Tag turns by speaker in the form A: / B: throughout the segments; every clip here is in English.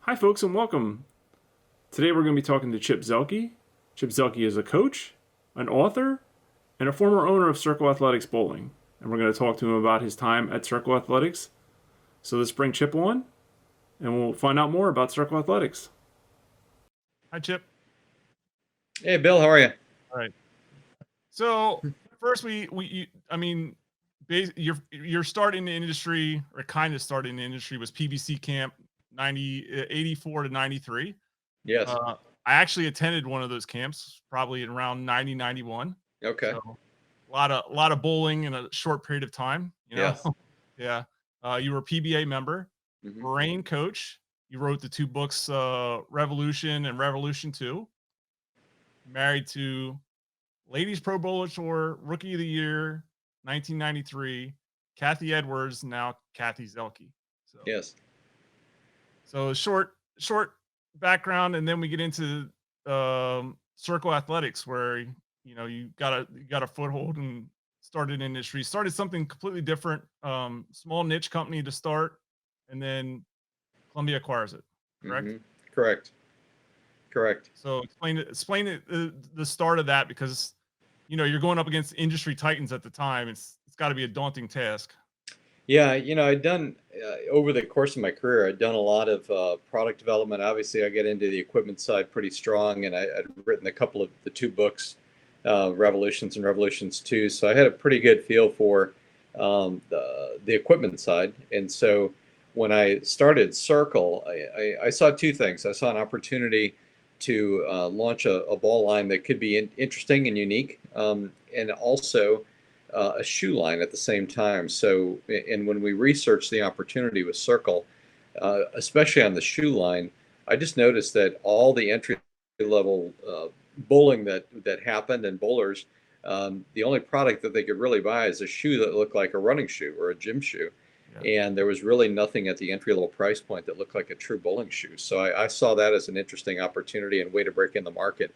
A: Hi, folks, and welcome. Today we're going to be talking to Chip Zielke. Chip Zielke is a coach, an author, and a former owner of Circle Athletics Bowling. And we're going to talk to him about his time at Circle Athletics. So let's bring Chip on, and we'll find out more about Circle Athletics.
B: Hi, Chip.
C: Hey, Bill, how are you?
B: All right. So first, your start in the industry, or kind of starting in the industry, was PBC camp 84 to 93.
C: Yes.
B: I actually attended one of those camps, probably in around 90, 91.
C: Okay.
B: So a lot of bowling in a short period of time.
C: Yes.
B: Yeah. You were a PBA member,
C: Mhm.
B: Marine coach. You wrote the two books, Revolution and Revolution 2. Married to Ladies Pro Bowler Tour Rookie of the Year, 1993, Kathy Edwards, now Kathy Zielke. So,
C: Yes.
B: so short background, and then we get into Circle Athletics, where you got a foothold and started industry, started something completely different, small niche company to start, and then Columbia acquires it. Correct.
C: Mhm. Correct. Correct.
B: So explain it, the start of that, because you're going up against industry titans at the time. It's got to be a daunting task.
C: Yeah, I'd done over the course of my career, I'd done a lot of product development. Obviously, I get into the equipment side pretty strong, and I'd written a couple of the two books, Revolutions and Revolutions 2. So I had a pretty good feel for the equipment side. And so when I started Circle, I saw two things. I saw an opportunity to launch a ball line that could be interesting and unique, and also a shoe line at the same time. So, and when we researched the opportunity with Circle, especially on the shoe line, I just noticed that all the entry level bowling that happened and bowlers, the only product that they could really buy is a shoe that looked like a running shoe or a gym shoe.
B: Yeah.
C: And there was really nothing at the entry level price point that looked like a true bowling shoe. So I saw that as an interesting opportunity and way to break in the market.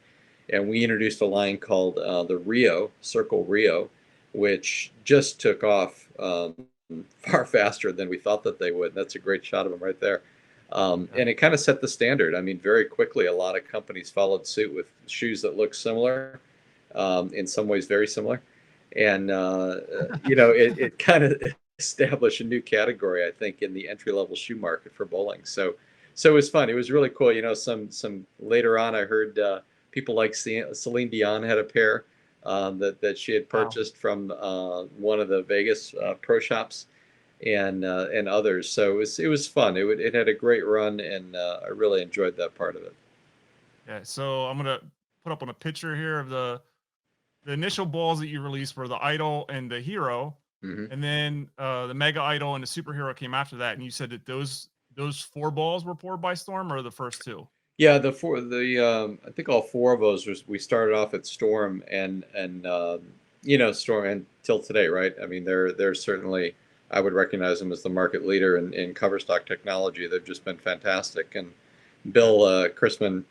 C: And we introduced a line called the Rio, Circle Rio, which just took off far faster than we thought that they would. That's a great shot of them right there. And it kind of set the standard. I mean, very quickly, a lot of companies followed suit with shoes that look similar, in some ways very similar. And, it kind of established a new category, I think, in the entry level shoe market for bowling. So it was fun. It was really cool. Some later on, I heard people like Celine Dion had a pair that she had
B: Wow.
C: purchased from one of the Vegas pro shops, and others. So it was fun. It had a great run, and I really enjoyed that part of it.
B: Yeah. So I'm gonna put up on a picture here of the initial balls that you released were the Idol and the Hero,
C: Hmm.
B: and then the Mega Idol and the Superhero came after that. And you said that those four balls were poured by storm, or the first two?
C: Yeah, I think all four of those we started off at Storm, and Storm until today, right? I mean, they're certainly, I would recognize them as the market leader in cover stock technology. They've just been fantastic. And Bill Chrisman,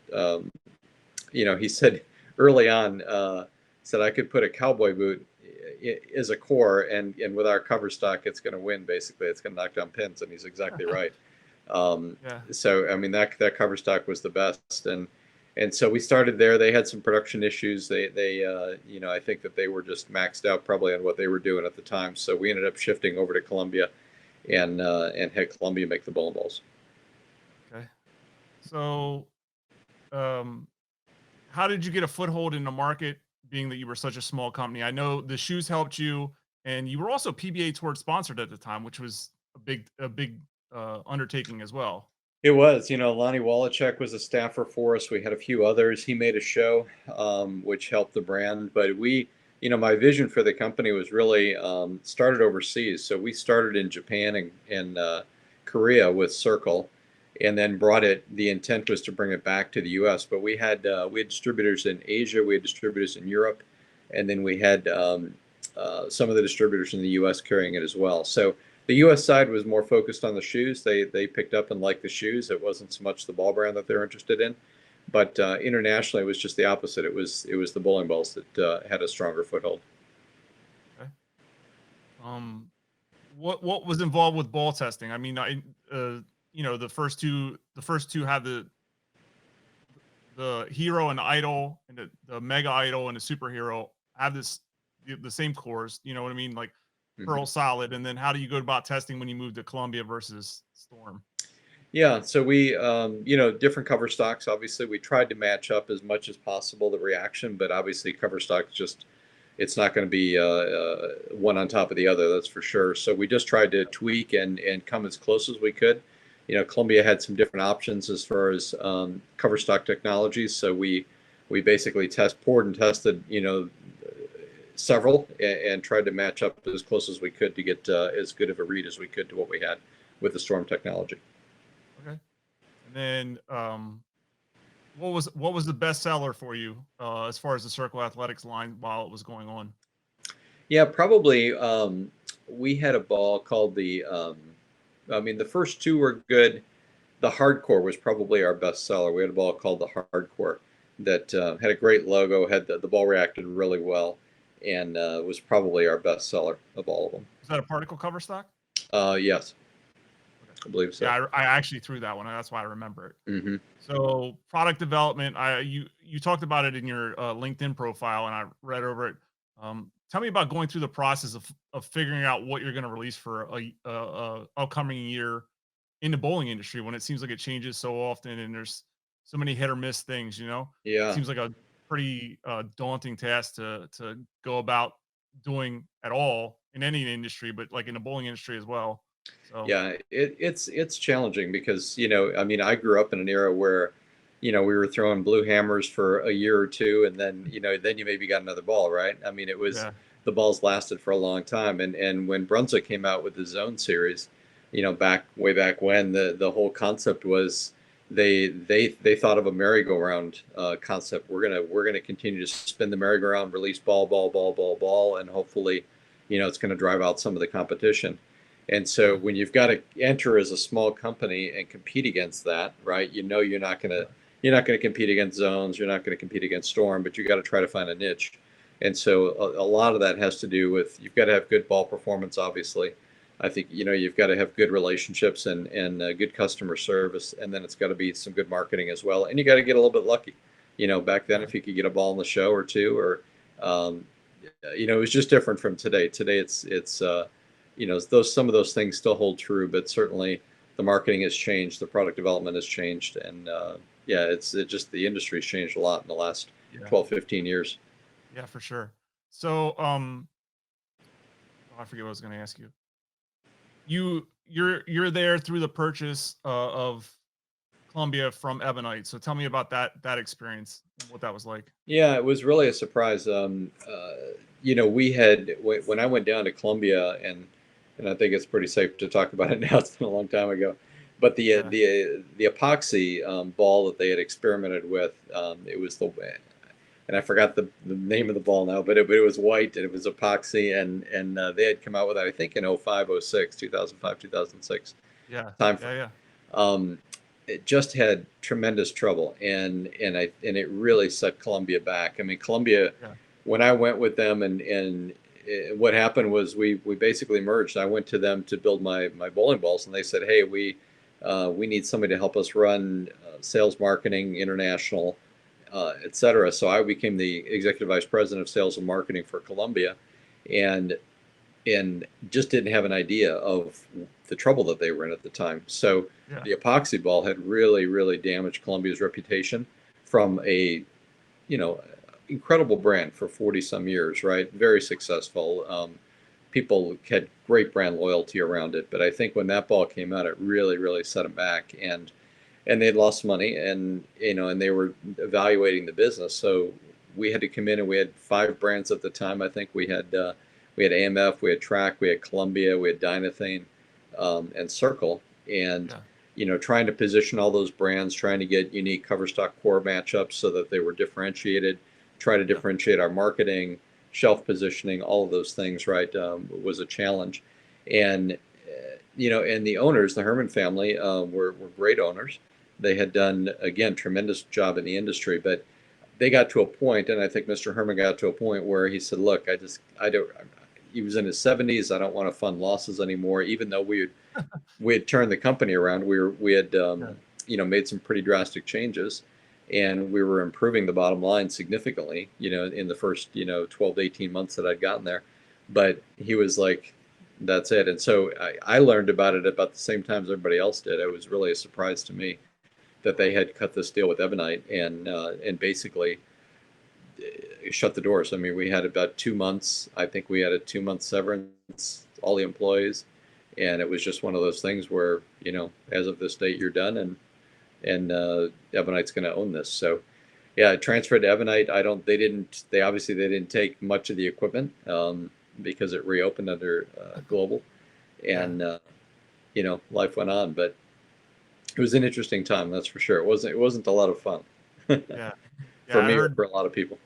C: he said early on, said I could put a cowboy boot as a core, and with our cover stock, it's going to win. Basically, it's going to knock down pins, and he's exactly right.
B: Yeah.
C: So I mean that cover stock was the best, and so we started there. They had some production issues. They I think that they were just maxed out probably on what they were doing at the time. So we ended up shifting over to Columbia, and had Columbia make the bowling balls.
B: Okay. So, um, how did you get a foothold in the market, being that you were such a small company? I know the shoes helped you, and you were also PBA Tour sponsored at the time, which was a big undertaking as well.
C: It was, Lonnie Wallachek was a staffer for us. We had a few others. He made a show, which helped the brand. But my vision for the company was really started overseas. So we started in Japan and Korea with Circle, and then brought it. The intent was to bring it back to the U.S. But we had distributors in Asia, we had distributors in Europe, and then we had some of the distributors in the U.S. carrying it as well. So the U.S. side was more focused on the shoes. They picked up and liked the shoes. It wasn't so much the ball brand that they're interested in, but internationally it was just the opposite. It was the bowling balls that had a stronger foothold.
B: Okay. Um, what was involved with ball testing? I mean, the first two have the hero and the idol, and the mega idol and the superhero have the same cores. You know what I mean? Like Pearl Solid. And then how do you go about testing when you move to Columbia versus Storm?
C: Yeah, so we, different cover stocks. Obviously, we tried to match up as much as possible the reaction, but obviously, cover stocks just it's not going to be one on top of the other. That's for sure. So we just tried to tweak and come as close as we could. Columbia had some different options as far as cover stock technologies. So we basically poured and tested, several and tried to match up as close as we could to get as good of a read as we could to what we had with the Storm technology.
B: Okay. And then what was the best seller for you as far as the Circle Athletics line while it was going on?
C: Yeah, probably. We had a ball called the. The first two were good. The Hardcore was probably our best seller. We had a ball called the Hardcore that had a great logo. Had the ball reacted really well, and was probably our best seller of all of them.
B: Is that a particle cover stock?
C: Yes, I believe so.
B: Yeah, I actually threw that one. That's why I remember it.
C: Mm-hmm.
B: So product development, you talked about it in your LinkedIn profile, and I read over it. Tell me about going through the process of figuring out what you're going to release for a upcoming year in the bowling industry, when it seems like it changes so often and there's so many hit or miss things. It
C: Yeah.
B: seems like a pretty daunting task to go about doing at all in any industry, but like in the bowling industry as well. So
C: Yeah, it's challenging because I grew up in an era where we were throwing blue hammers for a year or two, and then then you maybe got another ball, right? It was
B: yeah,
C: the balls lasted for a long time, and when Brunswick came out with the Zone series, way back when the whole concept was they thought of a merry-go-round concept. We're gonna continue to spin the merry-go-round, release ball, and hopefully, it's going to drive out some of the competition. And so when you've got to enter as a small company and compete against that, right? You're not gonna compete against Zones, you're not going to compete against Storm, but you got to try to find a niche. And so a lot of that has to do with you've got to have good ball performance, obviously. I think you've got to have good relationships and good customer service, and then it's got to be some good marketing as well. And you got to get a little bit lucky. Back then, if you could get a ball in the show or two, or it was just different from today. Today, it's some of those things still hold true, but certainly the marketing has changed, the product development has changed, and just the industry's changed a lot in the last 12, 15 years.
B: Yeah, for sure. So, I forget what I was going to ask you. You're there through the purchase of Columbia from Ebonite. So tell me about that experience, what that was like.
C: Yeah, it was really a surprise. We had when I went down to Columbia, and I think it's pretty safe to talk about it now. It's been a long time ago, but the epoxy ball that they had experimented with, it was and I forgot the name of the ball now, but it was white and it was epoxy, and they had come out with that, I think, in 05, 06, 2005, 2006
B: Yeah.
C: time frame.
B: Yeah.
C: It just had tremendous trouble, and it really set Columbia back. Columbia, when I went with them, and what happened was we basically merged. I went to them to build my bowling balls, and they said, hey, we need somebody to help us run sales, marketing, international, etc. So I became the executive vice president of sales and marketing for Columbia, and just didn't have an idea of the trouble that they were in at the time. So the epoxy ball had really, really damaged Columbia's reputation from a, incredible brand for 40 some years, right? Very successful. People had great brand loyalty around it. But I think when that ball came out, it really, really set them back. And they'd lost money, and they were evaluating the business. So we had to come in, and we had 5 brands at the time. I think we had AMF, we had Track, we had Columbia, we had Dynathane, and Circle, and trying to position all those brands, trying to get unique cover stock core matchups so that they were differentiated, try to differentiate our marketing, shelf positioning, all of those things, right, was a challenge. And and the owners, the Herman family, were great owners. They had done, again, tremendous job in the industry, but they got to a point, and I think Mr. Herman got to a point where he said, look, I don't, he was in his 70s. I don't want to fund losses anymore, even though we had turned the company around. We had made some pretty drastic changes, and we were improving the bottom line significantly, in the first 12 to 18 months that I'd gotten there. But he was like, that's it. And so I learned about it about the same time as everybody else did. It was really a surprise to me that they had cut this deal with Ebonite and basically shut the doors. I mean, we had about 2 months. I think we had a 2-month severance, all the employees, and it was just one of those things where, as of this date, you're done, and Ebonite's going to own this. So, yeah, I transferred to Ebonite. They obviously didn't take much of the equipment because it reopened under Global, and life went on. But it was an interesting time, that's for sure. It wasn't a lot of fun.
B: Yeah.
C: For
B: I
C: me or
B: heard
C: for a lot of people.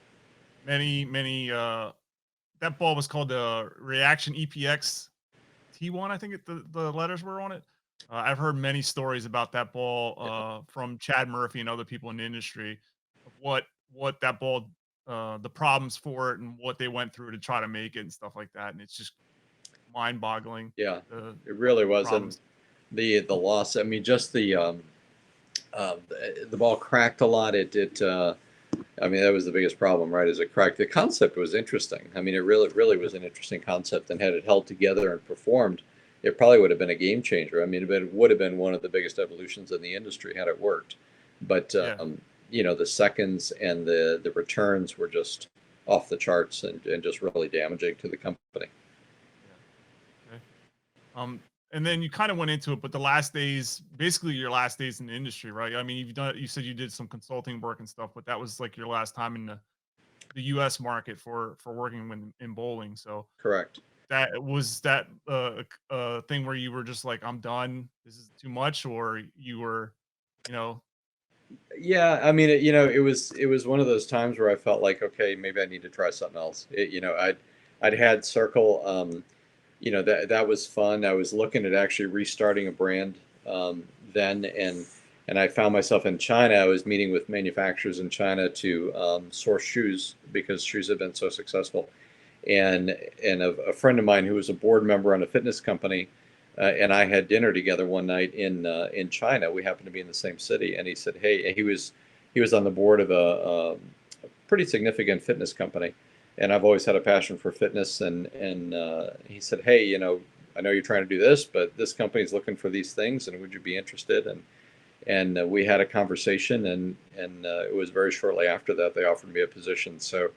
B: many that ball was called the Reaction EPX T1, I think the letters were on it. I've heard many stories about that ball from Chad Murphy and other people in the industry of what that ball, the problems for it and what they went through to try to make it and stuff like that. And it's just mind-boggling.
C: Yeah,
B: The
C: it really was.
B: problems.
C: And the loss, I mean, just the ball cracked a lot. I mean, that was the biggest problem, right? Is it cracked? The concept was interesting. I mean, it really was an interesting concept, and had it held together and performed, it probably would have been a game changer. I mean, it would have been one of the biggest evolutions in the industry had it worked. But
B: Yeah.
C: the seconds and the returns were just off the charts and just really damaging to the company.
B: Okay. And then you kind of went into it, but the last days, basically your last days in the industry, right? I mean, you said you did some consulting work and stuff, but that was like your last time in the US market for working in bowling. So
C: Correct.
B: that was that thing where you were just like, I'm done, this is too much, or you were, you know,
C: Yeah, I mean, it was one of those times where I felt like, okay, maybe I need to try something else. I'd had Circle, that was fun. I was looking at actually restarting a brand then, and I found myself in China. I was meeting with manufacturers in China to source shoes because shoes have been so successful. And a friend of mine who was a board member on a fitness company, and I had dinner together one night in China. We happened to be in the same city, and he said, "Hey," he was on the board of a pretty significant fitness company, and I've always had a passion for fitness. And he said, "Hey, I know you're trying to do this, but this company's looking for these things, and would you be interested?" And we had a conversation, and it was very shortly after that they offered me a position. So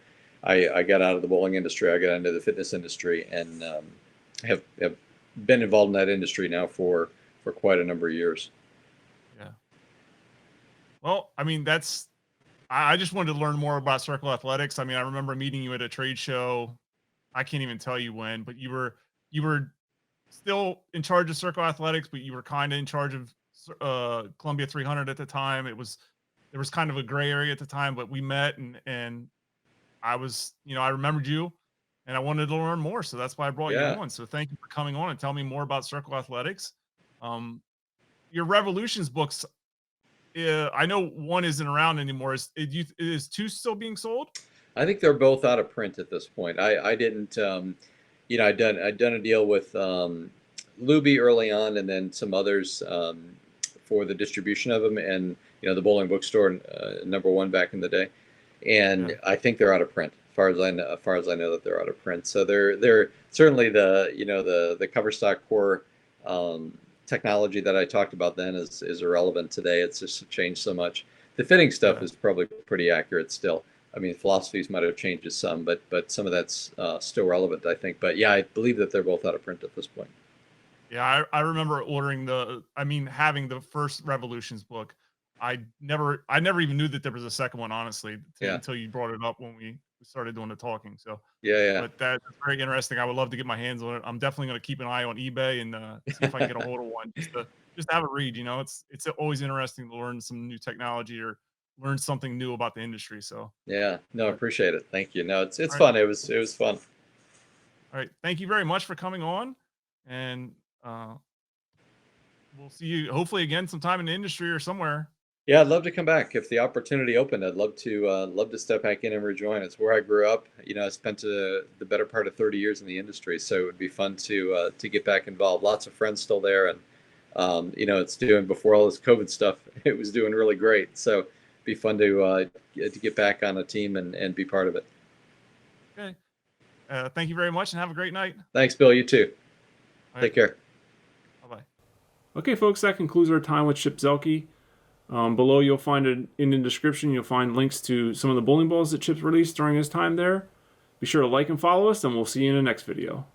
C: I got out of the bowling industry. I got into the fitness industry, and have been involved in that industry now for quite a number of years.
B: yeah. Well, I mean, I just wanted to learn more about Circle Athletics. I mean, I remember meeting you at a trade show. I can't even tell you when, but you were still in charge of Circle Athletics, but you were kind of in charge of Columbia 300 at the time. There was kind of a gray area at the time, but we met and I was, I remembered you and I wanted to learn more. So that's why I brought you
C: Yeah.
B: on. So thank you for coming on and tell me more about Circle Athletics. Um, your Revolutions books, I know one isn't around anymore. Is two still being sold?
C: I think they're both out of print at this point. I didn't, I'd done a deal with Luby early on, and then some others for the distribution of them, and the Bowling Bookstore, number one back in the day, and
B: Yeah.
C: I think they're out of print. As far as I know that they're out of print. So they're certainly the cover stock core technology that I talked about then is irrelevant today. It's just changed so much. The fitting stuff
B: Yeah.
C: is probably pretty accurate still. I mean, philosophies might have changed some, but some of that's still relevant, I think. But yeah, I believe that they're both out of print at this point.
B: Yeah, I remember having the first Revolutions book. I never even knew that there was a second one, honestly,
C: Yeah,
B: until you brought it up when we started doing the talking. So,
C: yeah.
B: but that's very interesting. I would love to get my hands on it. I'm definitely going to keep an eye on eBay and see if I can get a hold of one just to have a read. It's always interesting to learn some new technology or learn something new about the industry. So,
C: Yeah. No, I
B: but,
C: appreciate it. Thank you. No, it's
B: all right,
C: fun. It was fun.
B: all right. Thank you very much for coming on, and we'll see you hopefully again sometime in the industry or somewhere.
C: Yeah, I'd love to come back if the opportunity opened. I'd love to step back in and rejoin. It's where I grew up. You know, I spent the better part of 30 years in the industry, so it would be fun to get back involved. Lots of friends still there, and you know, it's doing before all this COVID stuff. It was doing really great. So it'd be fun to get back on a team and be part of it.
B: Okay. Thank you very much and have a great night.
C: Thanks, Bill. You too.
B: All
C: Take
B: right.
C: care.
B: Bye-bye.
A: Okay, folks, that concludes our time with Chip Zielke. Below, you'll find in the description, you'll find links to some of the bowling balls that Chip's released during his time there. Be sure to like and follow us, and we'll see you in the next video.